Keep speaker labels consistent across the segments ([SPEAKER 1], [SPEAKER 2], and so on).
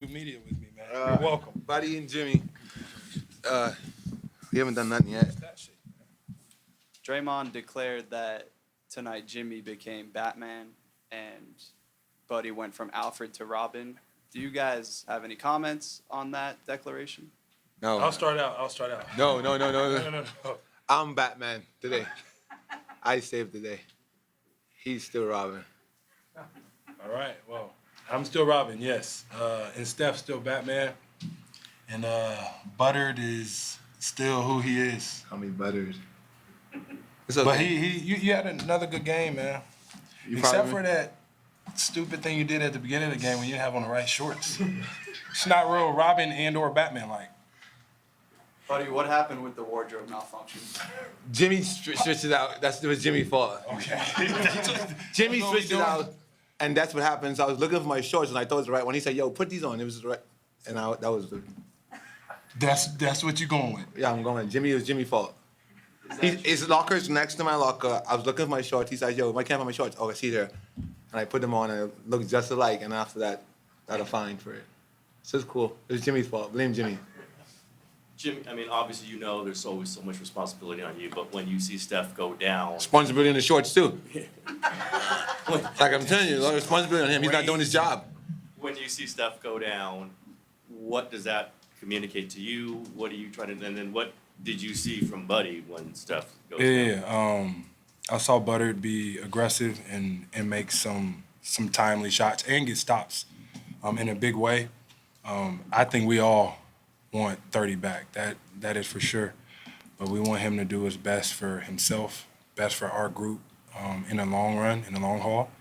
[SPEAKER 1] Media with me, man. You're welcome.
[SPEAKER 2] Buddy and Jimmy. We haven't done nothing yet.
[SPEAKER 1] That shit.
[SPEAKER 3] Draymond declared that tonight Jimmy became Batman and Buddy went from Alfred to Robin. Do you guys have any comments on that declaration?
[SPEAKER 2] No.
[SPEAKER 1] I'll start out.
[SPEAKER 2] No.
[SPEAKER 1] No.
[SPEAKER 2] I'm Batman today. I saved the day. He's still Robin.
[SPEAKER 1] All right. Well, I'm still Robin, yes. And Steph's still Batman. And Buttered is still who he is.
[SPEAKER 2] I mean, Buttered. It's
[SPEAKER 1] But
[SPEAKER 2] okay.
[SPEAKER 1] you had another good game, man. Except for that stupid thing you did at the beginning of the game when you didn't have on the right shorts. It's not real Robin and or Batman like.
[SPEAKER 3] Buddy, what happened with the wardrobe malfunction?
[SPEAKER 2] Jimmy switched it out. It was Jimmy's fault.
[SPEAKER 1] Okay.
[SPEAKER 2] Jimmy
[SPEAKER 1] That's what
[SPEAKER 2] switched
[SPEAKER 1] we
[SPEAKER 2] it
[SPEAKER 1] doing.
[SPEAKER 2] out, and that's what happened. So I was looking for my shorts, and I thought it was the right one. He said, "Yo, put these on." It was the right, and that was the.
[SPEAKER 1] That's what you're going with.
[SPEAKER 2] Yeah, I'm going. Jimmy, it was Jimmy's fault. His locker's next to my locker. I was looking for my shorts. He said, "Yo, why can't I find my shorts?" Oh, I see there, and I put them on, and it looked just alike. And after that, I got a fine for it. So it's cool. It was Jimmy's fault. Blame Jimmy.
[SPEAKER 4] Jim, I mean, obviously, you know there's always so much responsibility on you, but when you see Steph go down,
[SPEAKER 2] Responsibility in the shorts too. Like I'm telling you, a lot of responsibility on him. He's not doing his job.
[SPEAKER 4] when you see Steph go down, what does that communicate to you? What are you trying to, and then what did you see from Buddy when Steph goes down?
[SPEAKER 1] Yeah. I saw Buttered be aggressive and make some timely shots and get stops in a big way. I think we all want 30 back. That is for sure. But we want him to do his best for himself, best for our group in the long run, in the long haul.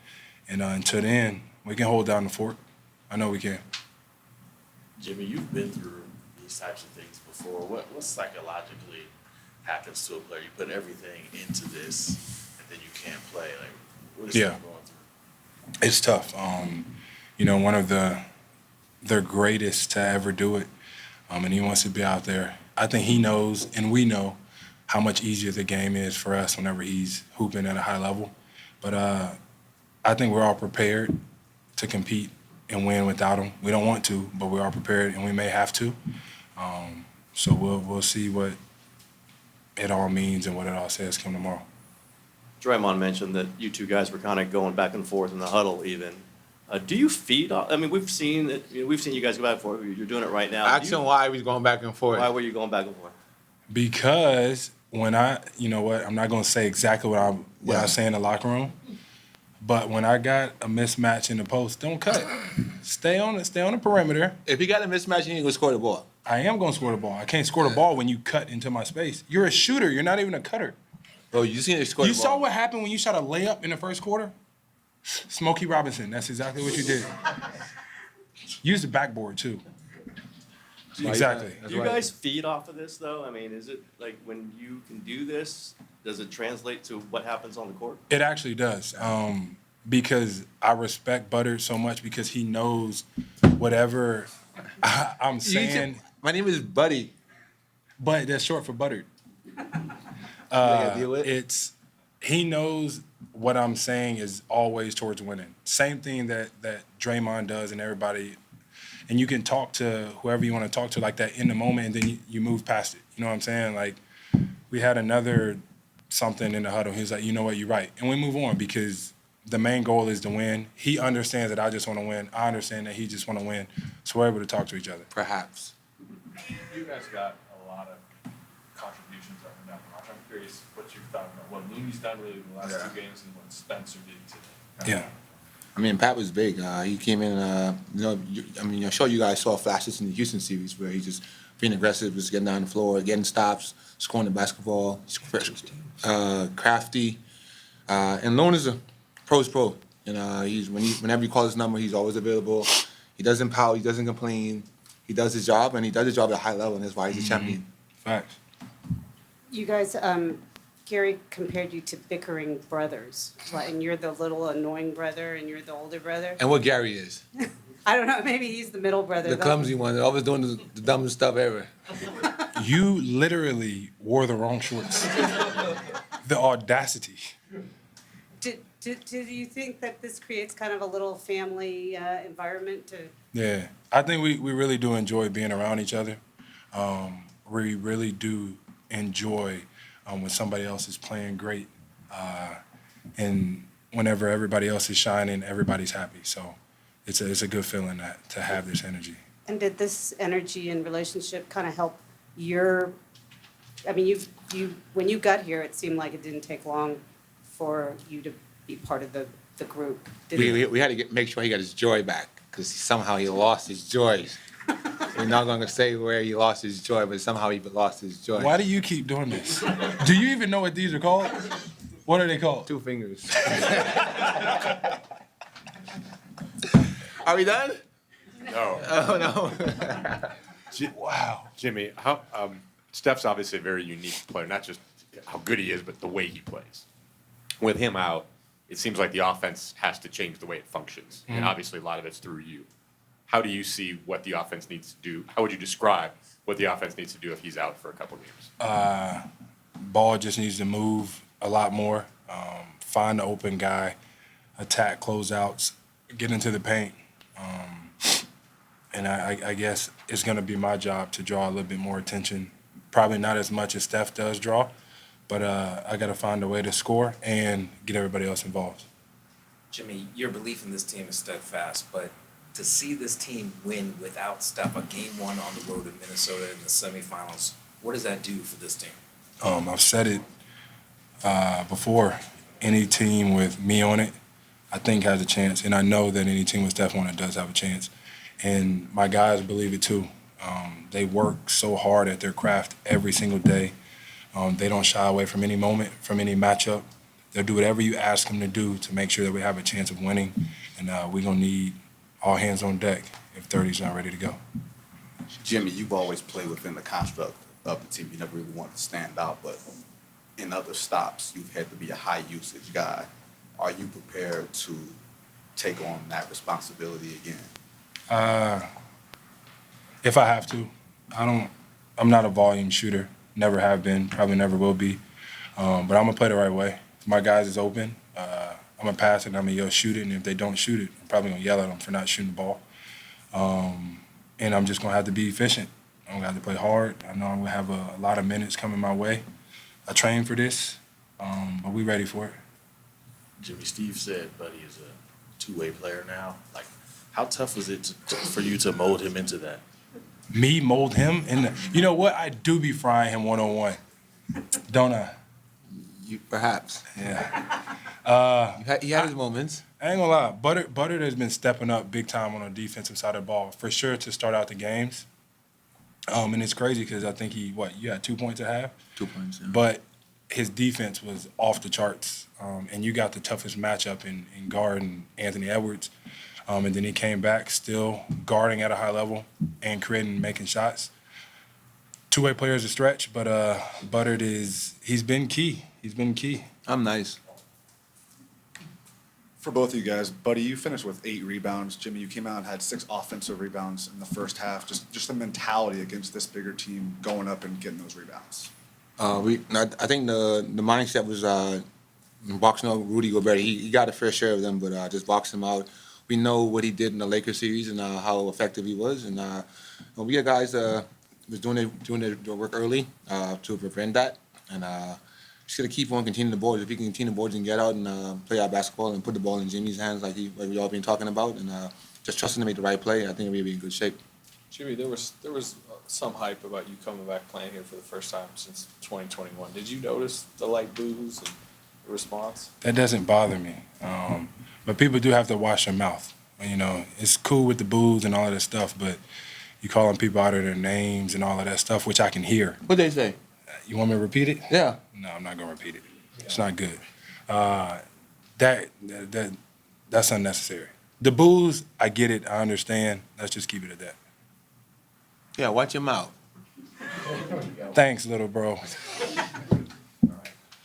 [SPEAKER 1] And until then, we can hold down the fort. I know we can.
[SPEAKER 5] Jimmy, you've been through these types of things before. What psychologically happens to a player? You put everything into this, and then you can't play. Like, what is he going through?
[SPEAKER 1] It's tough. One of the greatest to ever do it, and he wants to be out there. I think he knows, and we know, how much easier the game is for us whenever he's hooping at a high level. But I think we're all prepared to compete and win without him. We don't want to, but we are prepared, and we may have to. So we'll see what it all means and what it all says come tomorrow.
[SPEAKER 4] Draymond mentioned that you two guys were kind of going back and forth in the huddle even. Do you feed off? I mean, we've seen you guys go back and forth. You're doing it right now.
[SPEAKER 2] Ask him why we was going back and forth.
[SPEAKER 4] Why were you going back and forth?
[SPEAKER 1] Because when I'm not going to say exactly what I say in the locker room, but when I got a mismatch in the post, don't cut. Stay on the perimeter.
[SPEAKER 2] If you got a mismatch, you ain't gonna score the ball.
[SPEAKER 1] I am going to score the ball. I can't score the ball when you cut into my space. You're a shooter. You're not even a cutter.
[SPEAKER 2] Bro, you seen it score
[SPEAKER 1] You
[SPEAKER 2] the ball.
[SPEAKER 1] saw what happened when you shot a layup in the first quarter? Smokey Robinson, that's exactly what you did. Use the backboard, too. Exactly.
[SPEAKER 4] Do you guys feed off of this, though? I mean, is it like when you can do this, does it translate to what happens on the court?
[SPEAKER 1] It actually does, because I respect Butter so much because he knows whatever I'm saying.
[SPEAKER 2] My name is Buddy.
[SPEAKER 1] But that's short for Buttered.
[SPEAKER 2] gotta deal with?
[SPEAKER 1] He knows what I'm saying is always towards winning. Same thing that Draymond does and everybody. And you can talk to whoever you want to talk to like that in the moment, and then you move past it. You know what I'm saying? Like, we had another something in the huddle. He was like, you know what, you're right. And we move on because the main goal is to win. He understands that I just want to win. I understand that he just want to win. So we're able to talk to each other.
[SPEAKER 2] Perhaps.
[SPEAKER 6] You guys got a lot of contributions up and down the march. I'm curious what you thought about what Looney's done really the last two games and what Spencer did today.
[SPEAKER 1] Yeah.
[SPEAKER 2] I mean, Pat was big. He came in, I'm sure you guys saw flashes in the Houston series where he's just being aggressive, just getting down the floor, getting stops, scoring the basketball, crafty. And Lone is a pro's pro. And whenever you call his number, he's always available. He doesn't pout, he doesn't complain. He does his job, and he does his job at a high level, and that's why he's a champion.
[SPEAKER 1] Facts.
[SPEAKER 7] You guys, Gary compared you to bickering brothers, and you're the little annoying brother, and you're the older brother.
[SPEAKER 2] And what Gary is.
[SPEAKER 7] I don't know, maybe he's the middle brother.
[SPEAKER 2] The
[SPEAKER 7] though.
[SPEAKER 2] clumsy one, always doing the dumbest stuff ever.
[SPEAKER 1] You literally wore the wrong shorts. The audacity.
[SPEAKER 7] Did Do you think that this creates kind of a little family environment to?
[SPEAKER 1] Yeah, I think we really do enjoy being around each other. We really do enjoy when somebody else is playing great. And whenever everybody else is shining, everybody's happy. So it's a good feeling to have this energy.
[SPEAKER 7] And did this energy and relationship kind of help your? I mean, when you got here, it seemed like it didn't take long for you to be part of the group.
[SPEAKER 2] We had to make sure he got his joy back because somehow he lost his joy. We're not going to say where he lost his joy, but somehow he lost his joy.
[SPEAKER 1] Why do you keep doing this? Do you even know what these are called? What are they called?
[SPEAKER 2] 2 fingers. Are we done?
[SPEAKER 8] No.
[SPEAKER 2] Oh, no.
[SPEAKER 1] Wow.
[SPEAKER 8] Jimmy, Steph's obviously a very unique player, not just how good he is, but the way he plays. With him out, it seems like the offense has to change the way it functions. And obviously a lot of it's through you. How do you see what the offense needs to do? How would you describe what the offense needs to do if he's out for a couple games?
[SPEAKER 1] Ball just needs to move a lot more. Find the open guy, attack closeouts, get into the paint. And I guess it's going to be my job to draw a little bit more attention. Probably not as much as Steph does draw, but I got to find a way to score and get everybody else involved.
[SPEAKER 9] Jimmy, your belief in this team is steadfast, but to see this team win without Steph, a game 1 on the road in Minnesota in the semifinals, what does that do for this team?
[SPEAKER 1] I've said it before. Any team with me on it, I think has a chance, and I know that any team with Steph on it does have a chance. And my guys believe it too. They work so hard at their craft every single day. They don't shy away from any moment, from any matchup. They'll do whatever you ask them to do to make sure that we have a chance of winning. And we're going to need all hands on deck if 30's not ready to go.
[SPEAKER 10] Jimmy, you've always played within the construct of the team. You never really wanted to stand out, but in other stops, you've had to be a high usage guy. Are you prepared to take on that responsibility again?
[SPEAKER 1] If I have to. I'm not a volume shooter. Never have been, probably never will be. But I'm going to play the right way. If my guys is open, I'm going to pass it and I'm going to yell shoot it. And if they don't shoot it, I'm probably going to yell at them for not shooting the ball. And I'm just going to have to be efficient. I'm going to have to play hard. I know I'm going to have a lot of minutes coming my way. I trained for this, but we ready for it.
[SPEAKER 5] Jimmy, Steve said Buddy is a two-way player now. Like, how tough was it for you to mold him into that?
[SPEAKER 1] Me mold him? You know what? I do be frying him one-on-one. Don't I?
[SPEAKER 2] Perhaps.
[SPEAKER 1] Yeah.
[SPEAKER 2] He had his moments.
[SPEAKER 1] I ain't gonna lie. Butter has been stepping up big time on the defensive side of the ball, for sure, to start out the games. And it's crazy because I think you had 2 points at half?
[SPEAKER 2] 2 points, yeah.
[SPEAKER 1] But his defense was off the charts. And you got the toughest matchup in guarding Anthony Edwards. And then he came back still guarding at a high level and making shots. Two-way player is a stretch, but Butter he's been key. He's been key.
[SPEAKER 2] I'm nice.
[SPEAKER 11] For both of you guys, Buddy, you finished with 8 rebounds. Jimmy, you came out and had 6 offensive rebounds in the first half. Just the mentality against this bigger team going up and getting those rebounds.
[SPEAKER 2] I think the mindset was boxing out Rudy Gobert. He got a fair share of them, but just box him out. We know what he did in the Lakers series and how effective he was, and we had guys was doing their work early to prevent that, and just gotta keep on continuing the boards. If we can continue the boards and get out and play our basketball and put the ball in Jimmy's hands like we all been talking about, and just trusting to make the right play, I think we'll be in good shape.
[SPEAKER 6] Jimmy, there was some hype about you coming back playing here for the first time since 2021. Did you notice the light boos and the response?
[SPEAKER 1] That doesn't bother me. But people do have to wash their mouth. You know, it's cool with the boos and all of that stuff, but you calling people out of their names and all of that stuff, which I can hear.
[SPEAKER 2] What'd they say?
[SPEAKER 1] You want me to repeat it?
[SPEAKER 2] Yeah.
[SPEAKER 1] No, I'm not going to repeat it. It's not good. That's unnecessary. The boos, I get it. I understand. Let's just keep it at that.
[SPEAKER 2] Yeah, watch your mouth.
[SPEAKER 1] Thanks, little bro.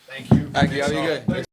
[SPEAKER 6] Thank you.
[SPEAKER 2] Thank you. Y'all be good.